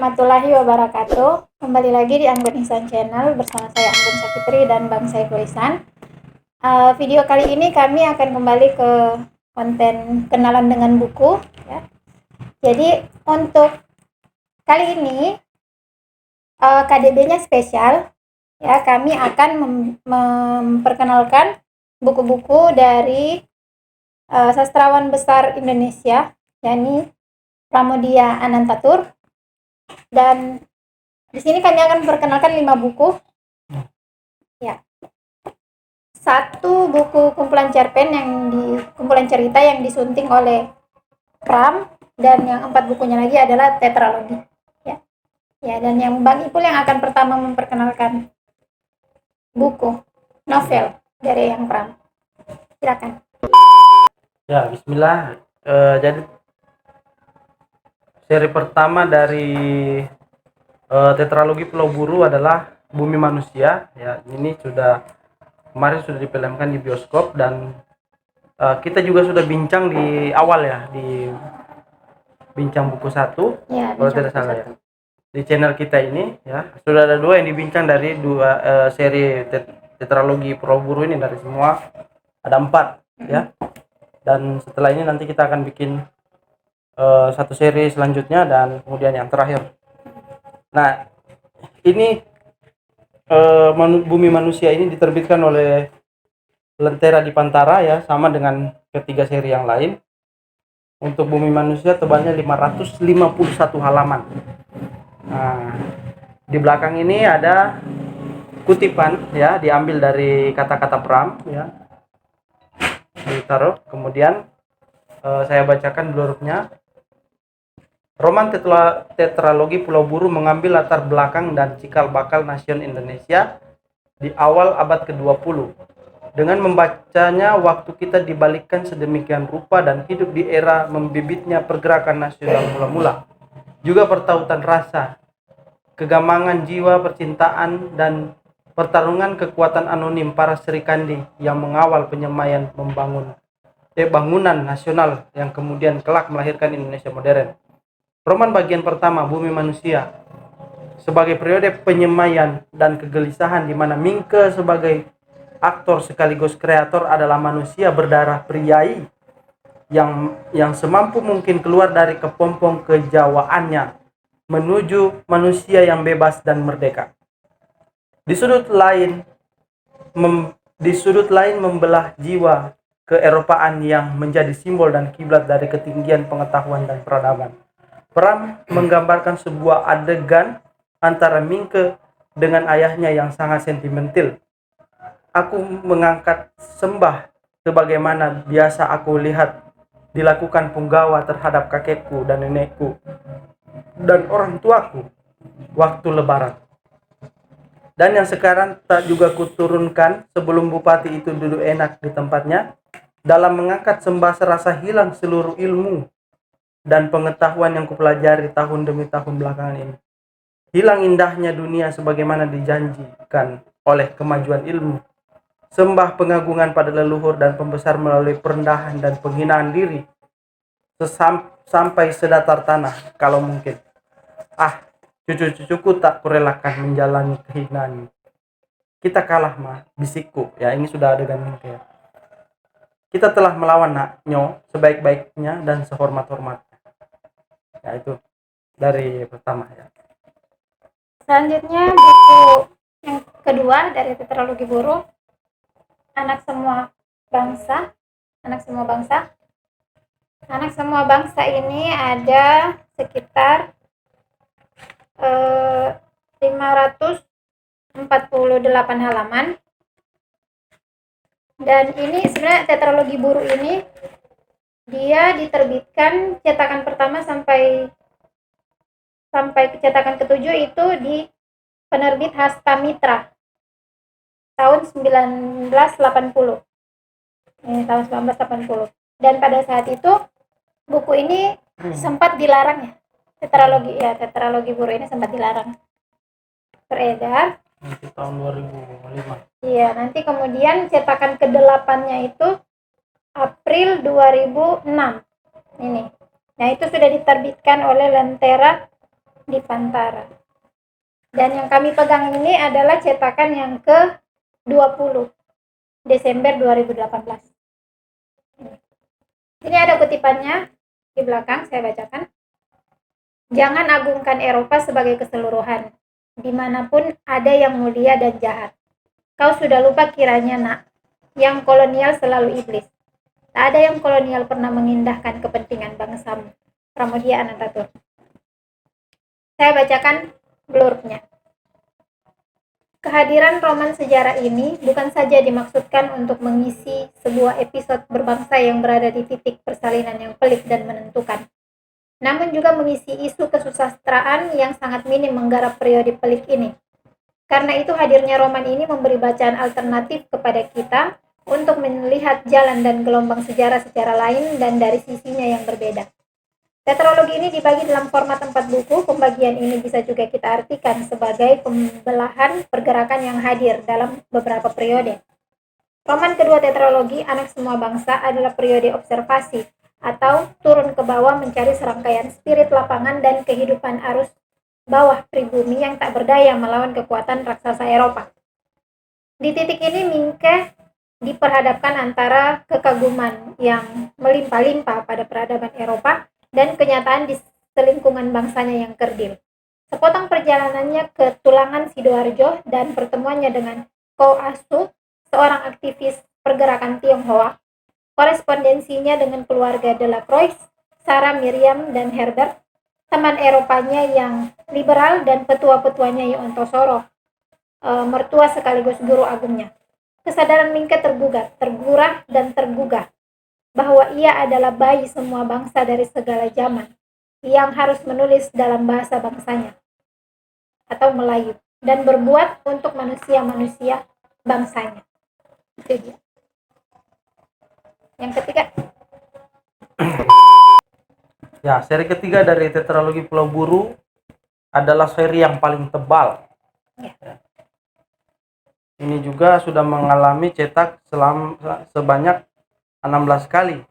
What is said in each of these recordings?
warahmatullahi wabarakatuh. Kembali lagi di Anggun Ihsan Channel bersama saya Anggun Sakitri dan Bang Saiful Ihsan. Video kali ini kami akan kembali ke konten kenalan dengan buku ya. Jadi untuk kali ini KDB-nya spesial ya. Kami akan memperkenalkan buku-buku dari sastrawan besar Indonesia, yakni Pramoedya Anantatur. Dan di sini kami akan memperkenalkan 5 buku. Ya. 1 buku kumpulan cerpen kumpulan cerita yang disunting oleh Pram, dan yang 4 bukunya lagi adalah tetralogi. Ya. Ya, dan yang Bang Ipul yang akan pertama memperkenalkan buku novel dari yang Pram. Silakan. Ya, bismillah. Jadi seri pertama dari tetralogi Pulau Buru adalah Bumi Manusia. Ya, ini kemarin sudah difilmkan di bioskop, dan kita juga sudah bincang di awal ya, di bincang buku 1 Ya, kalau tidak salah ya. Di channel kita ini ya sudah ada 2 yang dibincang dari 2 seri tetralogi Pulau Buru ini. Dari semua ada 4 ya. Dan setelah ini nanti kita akan bikin 1 seri selanjutnya dan kemudian yang terakhir. Nah, ini Bumi Manusia ini diterbitkan oleh Lentera Dipantara ya, sama dengan ketiga seri yang lain. Untuk Bumi Manusia tebalnya 551 halaman. Nah, di belakang ini ada kutipan ya, diambil dari kata-kata Pram ya. Ditaruh, kemudian saya bacakan blurb-nya. Roman tetralogi Pulau Buru mengambil latar belakang dan cikal bakal nasion Indonesia di awal abad ke-20. Dengan membacanya, waktu kita dibalikkan sedemikian rupa dan hidup di era membibitnya pergerakan nasional mula-mula. Juga pertautan rasa, kegamangan jiwa, percintaan, dan pertarungan kekuatan anonim para serikandi yang mengawal penyemaian bangunan nasional yang kemudian kelak melahirkan Indonesia modern. Roman bagian pertama, Bumi Manusia, sebagai periode penyemaian dan kegelisahan di mana Mingke sebagai aktor sekaligus kreator adalah manusia berdarah priai yang semampu mungkin keluar dari kepompong kejawaannya menuju manusia yang bebas dan merdeka. Di sudut lain membelah jiwa keeropaan yang menjadi simbol dan kiblat dari ketinggian pengetahuan dan peradaban. Pram menggambarkan sebuah adegan antara Mingke dengan ayahnya yang sangat sentimental. Aku mengangkat sembah sebagaimana biasa aku lihat dilakukan punggawa terhadap kakekku dan nenekku dan orang tuaku waktu lebaran. Dan yang sekarang tak juga kuturunkan sebelum bupati itu duduk enak di tempatnya. Dalam mengangkat sembah serasa hilang seluruh ilmu dan pengetahuan yang kupelajari tahun demi tahun belakangan ini. Hilang indahnya dunia sebagaimana dijanjikan oleh kemajuan ilmu. Sembah pengagungan pada leluhur dan pembesar melalui perendahan dan penghinaan diri sampai sedatar tanah kalau mungkin. Cucu-cucuku tak kurelakan menjalani kehinaan. Kita kalah mah, bisikku. Ya, ini sudah adegan Mingke ya. Kita telah melawan Nyo sebaik-baiknya dan sehormat-hormatnya. Ya, itu dari pertama ya. Selanjutnya buku yang kedua dari tetralogi Buru, Anak Semua Bangsa. Anak Semua Bangsa ini ada sekitar 548 halaman. Dan ini sebenarnya tetralogi Buru ini dia diterbitkan cetakan pertama sampai cetakan ke-7 itu di penerbit Hasta Mitra tahun 1980. Ini tahun 1980. Dan pada saat itu buku ini sempat dilarang ya. Tetralogi Buru ini sempat dilarang beredar. Nanti tahun 2005. Iya, nanti kemudian cetakan ke-8-nya itu April 2006. Ini. Nah, itu sudah diterbitkan oleh Lentera di Pantara. Dan yang kami pegang ini adalah cetakan yang ke-20 Desember 2018. Ini ada kutipannya di belakang, saya bacakan. Jangan agungkan Eropa sebagai keseluruhan, dimanapun ada yang mulia dan jahat. Kau sudah lupa kiranya, nak, yang kolonial selalu iblis. Tak ada yang kolonial pernah mengindahkan kepentingan bangsamu. Pramoedya Anantatur. Saya bacakan blurbnya. Kehadiran roman sejarah ini bukan saja dimaksudkan untuk mengisi sebuah episode berbangsa yang berada di titik persalinan yang pelik dan menentukan, namun juga mengisi isu kesusastraan yang sangat minim menggarap periode pelik ini. Karena itu hadirnya roman ini memberi bacaan alternatif kepada kita untuk melihat jalan dan gelombang sejarah secara lain dan dari sisinya yang berbeda. Tetralogi ini dibagi dalam format 4 buku. Pembagian ini bisa juga kita artikan sebagai pembelahan pergerakan yang hadir dalam beberapa periode. Roman kedua tetralogi, Anak Semua Bangsa, adalah periode observasi atau turun ke bawah mencari serangkaian spirit lapangan dan kehidupan arus bawah pribumi yang tak berdaya melawan kekuatan raksasa Eropa. Di titik ini Minke diperhadapkan antara kekaguman yang melimpah-limpah pada peradaban Eropa dan kenyataan di selingkungan bangsanya yang kerdil. Sepotong perjalanannya ke Tulangan Sidoarjo dan pertemuannya dengan Ko Asu, seorang aktivis pergerakan Tionghoa, korespondensinya dengan keluarga Delacroix, Sarah, Miriam, dan Herbert, teman Eropanya yang liberal dan petua-petuanya yang Ontosoro, mertua sekaligus guru agungnya. Kesadaran Minke tergurah dan tergugah bahwa ia adalah bayi semua bangsa dari segala zaman yang harus menulis dalam bahasa bangsanya atau Melayu dan berbuat untuk manusia-manusia bangsanya. Itu dia. Yang ketiga. Ya, seri ketiga dari tetralogi Pulau Buru adalah seri yang paling tebal. Ya. Ini juga sudah mengalami cetak sebanyak 16 kali.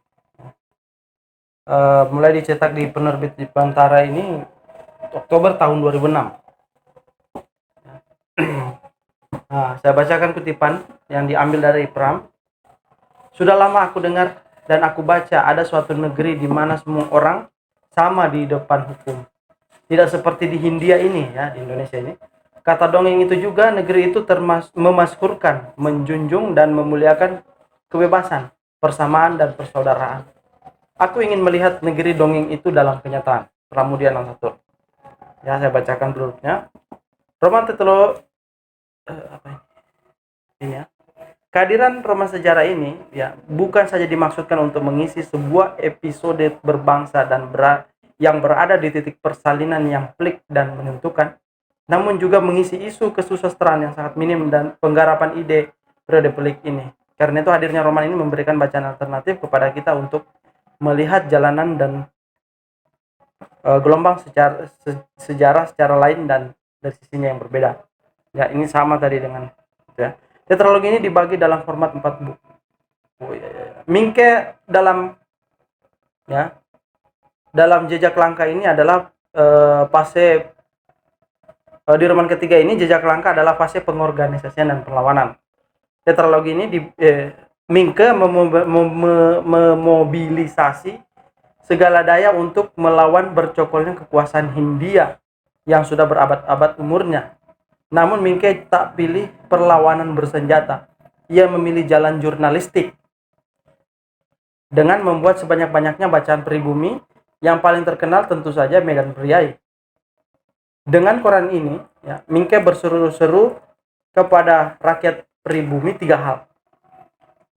Mulai dicetak di penerbit di Pantara ini Oktober tahun 2006. Nah, saya bacakan kutipan yang diambil dari Pram. Sudah lama aku dengar dan aku baca ada suatu negeri di mana semua orang sama di depan hukum. Tidak seperti di Hindia ini, ya, di Indonesia ini. Kata dongeng itu juga negeri itu memaskurkan, menjunjung dan memuliakan kebebasan, persamaan dan persaudaraan. Aku ingin melihat negeri dongeng itu dalam kenyataan. Pramoedya Anantatur. Ya, saya bacakan blurbnya. Roman tetralogi ini ya. Kehadiran roman sejarah ini ya bukan saja dimaksudkan untuk mengisi sebuah episode berbangsa dan yang berada di titik persalinan yang pelik dan menentukan, namun juga mengisi isu kesusastraan yang sangat minim dan penggarapan ide periode pelik ini. Karena itu hadirnya roman ini memberikan bacaan alternatif kepada kita untuk melihat jalanan dan gelombang sejarah secara lain dan dari sisinya yang berbeda. Ya, ini sama tadi dengan ya. Tetralogi ini dibagi dalam format 4 buku. Minke dalam jejak langkah ini adalah fase di roman ketiga ini jejak langkah adalah fase pengorganisasian dan perlawanan. Tetralogi ini Minke memobilisasi segala daya untuk melawan bercokolnya kekuasaan Hindia yang sudah berabad-abad umurnya. Namun Minke tak pilih perlawanan bersenjata. Ia memilih jalan jurnalistik dengan membuat sebanyak-banyaknya bacaan pribumi, yang paling terkenal tentu saja Medan Priai. Dengan koran ini, ya, Minke berseru-seru kepada rakyat pribumi 3 hal.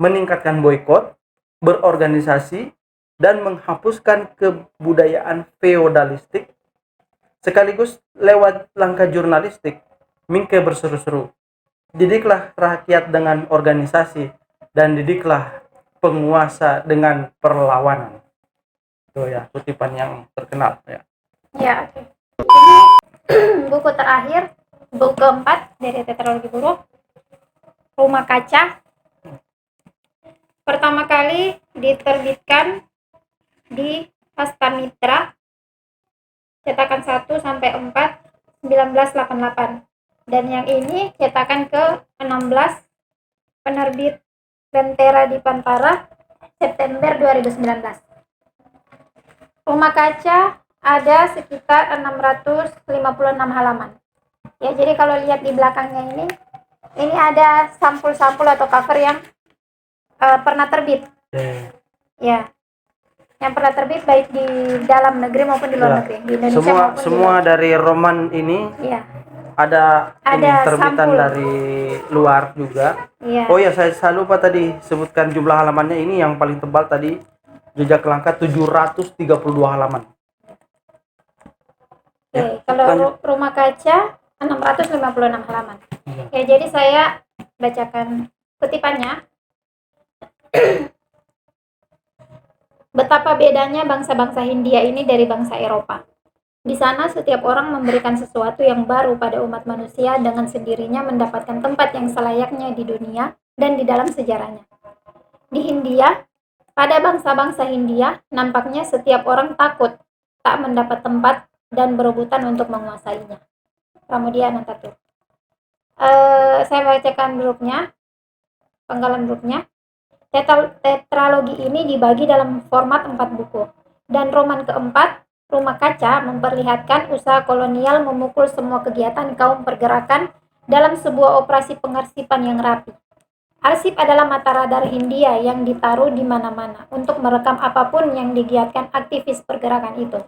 Meningkatkan boikot, berorganisasi, dan menghapuskan kebudayaan feodalistik. Sekaligus lewat langkah jurnalistik, Minke berseru-seru, didiklah rakyat dengan organisasi dan didiklah penguasa dengan perlawanan. Itu ya kutipan yang terkenal ya. Ya, oke. Ini buku terakhir, buku keempat dari tetralogi Buru, Rumah Kaca. Pertama kali diterbitkan di Hasta Mitra cetakan 1 sampai 4 1988. Dan yang ini cetakan ke-16 penerbit Lentera di Pantara September 2019. Rumah kaca ada sekitar 656 halaman. Ya, jadi kalau lihat di belakangnya ini ada sampul-sampul atau cover yang pernah terbit. Ya, yang pernah terbit baik di dalam negeri maupun di luar negeri, di Indonesia semua dari roman ini ya. ada ini terbitan sampul dari luar juga. ya. Oh ya, saya lupa tadi sebutkan jumlah halamannya. Ini yang paling tebal tadi, Jejak Langkah 732 halaman. Oke, kalau Rumah Kaca 656 halaman. Ya, jadi saya bacakan kutipannya. Betapa bedanya bangsa-bangsa Hindia ini dari bangsa Eropa. Di sana setiap orang memberikan sesuatu yang baru pada umat manusia dengan sendirinya mendapatkan tempat yang selayaknya di dunia dan di dalam sejarahnya. Di Hindia, pada bangsa-bangsa Hindia, nampaknya setiap orang takut tak mendapat tempat dan berebutan untuk menguasainya. Pramudia Anantatur. Saya bacakan penggalan grupnya. Tetralogi ini dibagi dalam format 4 buku. Dan roman keempat, Rumah Kaca, memperlihatkan usaha kolonial memukul semua kegiatan kaum pergerakan dalam sebuah operasi pengarsipan yang rapi. Arsip adalah mata radar Hindia yang ditaruh di mana-mana untuk merekam apapun yang digiatkan aktivis pergerakan itu.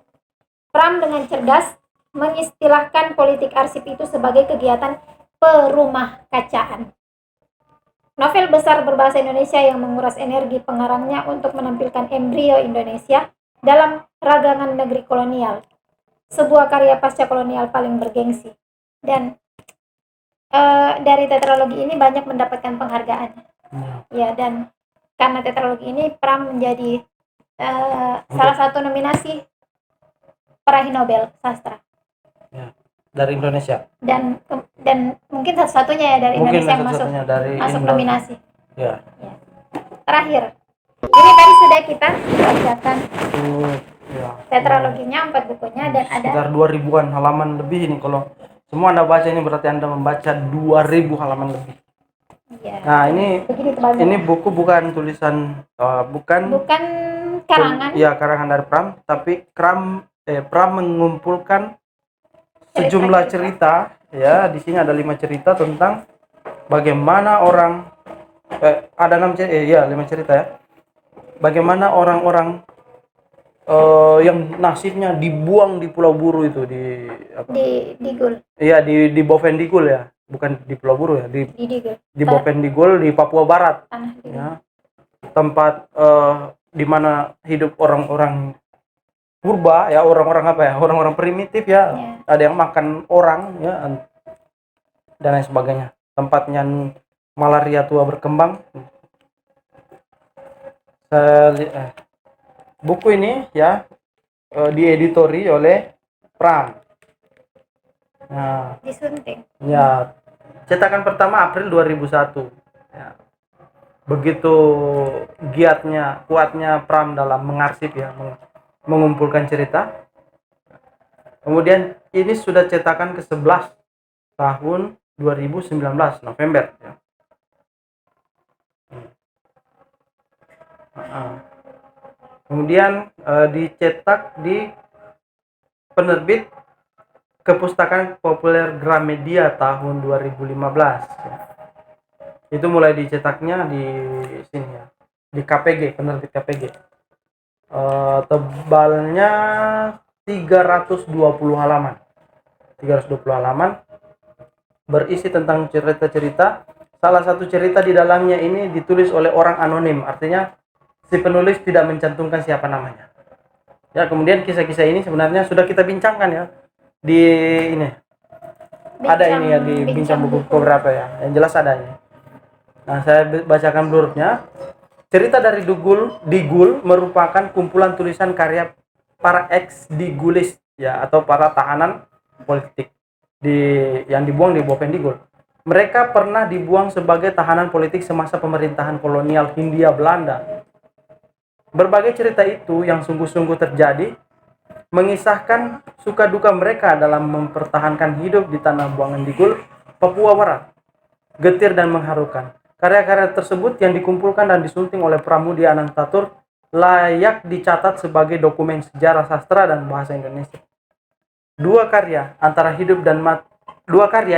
Pram dengan cerdas mengistilahkan politik arsip itu sebagai kegiatan perumah kacaan. Novel besar berbahasa Indonesia yang menguras energi pengarangnya untuk menampilkan embrio Indonesia dalam ragangan negeri kolonial. Sebuah karya pasca kolonial paling bergengsi. Dan dari tetralogi ini banyak mendapatkan penghargaan. Ya, dan karena tetralogi ini Pram menjadi salah satu nominasi peraih Nobel sastra. Ya, dari Indonesia. Dan mungkin satu-satunya ya dari Indonesia yang masuk nominasi. Ya. Terakhir, ini tadi sudah kita bacakan tetraloginya, 4 bukunya, dan ada sekitar 2000-an halaman lebih ini. Kalau semua Anda baca ini berarti Anda membaca 2000 halaman lebih. Ya. Nah, ini buku bukan tulisan bukan karangan. Ya, karangan dari Pram, tapi Pram mengumpulkan sejumlah cerita. Ya, di sini ada 5 cerita tentang bagaimana orang ada 5 cerita ya. Bagaimana orang-orang yang nasibnya dibuang di Pulau Buru itu di Digul. Iya, di Bovendigul ya, bukan di Pulau Buru ya, di Digul. Di Bovendigul di Papua Barat. Ya. Tempat di mana hidup orang-orang purba ya, orang-orang primitif ya. Ada yang makan orang ya, dan lain sebagainya. Tempatnya malaria tua berkembang. Buku ini ya dieditori oleh Pram. Nah, disunting. Ya, cetakan pertama April 2001. Ya. Begitu kuatnya Pram dalam mengarsip ya, mengumpulkan cerita. Kemudian ini sudah cetakan ke-11 tahun 2019 November ya. Kemudian dicetak di penerbit Kepustakaan Populer Gramedia tahun 2015 ya. Itu mulai dicetaknya di sini ya, di KPG, penerbit KPG. Tebalnya 320 halaman. 320 halaman berisi tentang cerita-cerita. Salah satu cerita di dalamnya ini ditulis oleh orang anonim, artinya si penulis tidak mencantumkan siapa namanya. Ya, kemudian kisah-kisah ini sebenarnya sudah kita bincangkan ya di ini. Ada ini ya di bincang buku beberapa ya. Yang jelas ada ini. Nah, saya bacakan blurnya. Cerita dari Digul merupakan kumpulan tulisan karya para ex-digulis ya, atau para tahanan politik yang dibuang di Bovendigul. Mereka pernah dibuang sebagai tahanan politik semasa pemerintahan kolonial Hindia Belanda. Berbagai cerita itu yang sungguh-sungguh terjadi mengisahkan suka duka mereka dalam mempertahankan hidup di tanah Buangan Digul, Papua Barat. Getir dan mengharukan. Karya-karya tersebut yang dikumpulkan dan disunting oleh Pramudia Anantatur layak dicatat sebagai dokumen sejarah sastra dan bahasa Indonesia. Dua karya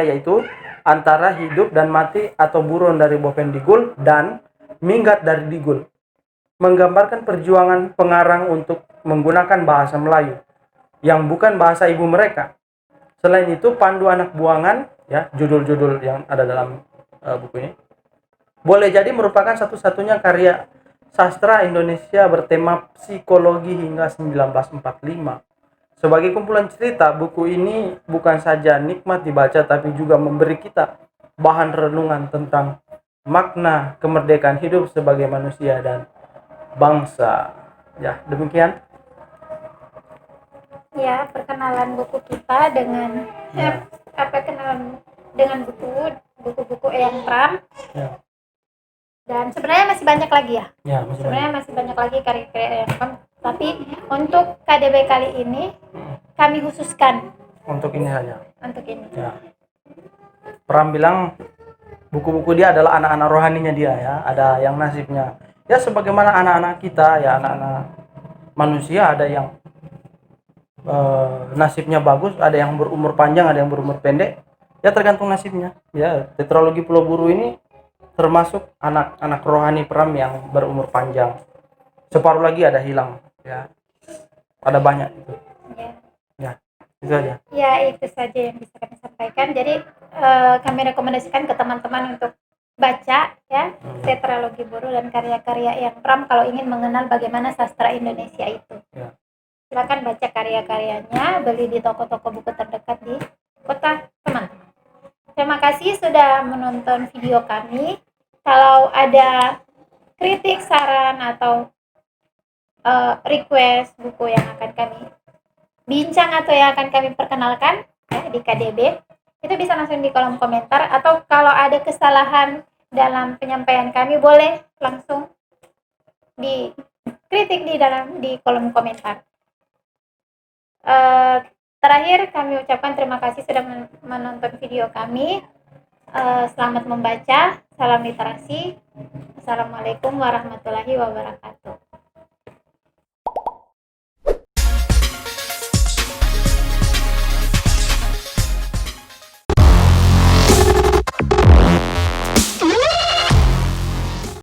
yaitu Antara Hidup dan Mati atau Buron dari Boven Digul dan Minggat dari Digul, menggambarkan perjuangan pengarang untuk menggunakan bahasa Melayu yang bukan bahasa ibu mereka. Selain itu, Pandu Anak Buangan, ya, judul-judul yang ada dalam buku ini, boleh jadi merupakan satu-satunya karya sastra Indonesia bertema psikologi hingga 1945. Sebagai kumpulan cerita, buku ini bukan saja nikmat dibaca tapi juga memberi kita bahan renungan tentang makna kemerdekaan hidup sebagai manusia dan bangsa. Ya, demikian. Ya, perkenalan buku kita dengan kenalan dengan buku-buku Eyang Pram. Ya. Dan sebenarnya masih banyak lagi ya. Ya, masih banyak lagi karya-karya Eyang Pram. Tapi untuk KDB kali ini kami khususkan untuk ini saja. Untuk ini. Ya. Pram bilang buku-buku dia adalah anak-anak rohaninya dia, ya. Ada yang nasibnya ya sebagaimana anak-anak kita, ya, anak-anak manusia, ada yang nasibnya bagus, ada yang berumur panjang, ada yang berumur pendek, ya tergantung nasibnya. Ya, tetralogi Pulau Buru ini termasuk anak-anak rohani Pram yang berumur panjang. Separuh lagi ada hilang, ya, ada banyak itu. Ya, itu aja. Ya, itu saja yang bisa kami sampaikan. Jadi kami rekomendasikan ke teman-teman untuk baca, ya, tetralogi Buru dan karya-karya Eyang Pram kalau ingin mengenal bagaimana sastra Indonesia itu. Ya. Silakan baca karya-karyanya, beli di toko-toko buku terdekat di kota teman-teman. Terima kasih sudah menonton video kami. Kalau ada kritik, saran, atau request buku yang akan kami bincang atau yang akan kami perkenalkan, ya, di KDB, itu bisa langsung di kolom komentar, atau kalau ada kesalahan dalam penyampaian kami boleh langsung dikritik di kolom komentar. Terakhir kami ucapkan terima kasih sudah menonton video kami. Selamat membaca, salam literasi. Assalamualaikum warahmatullahi wabarakatuh.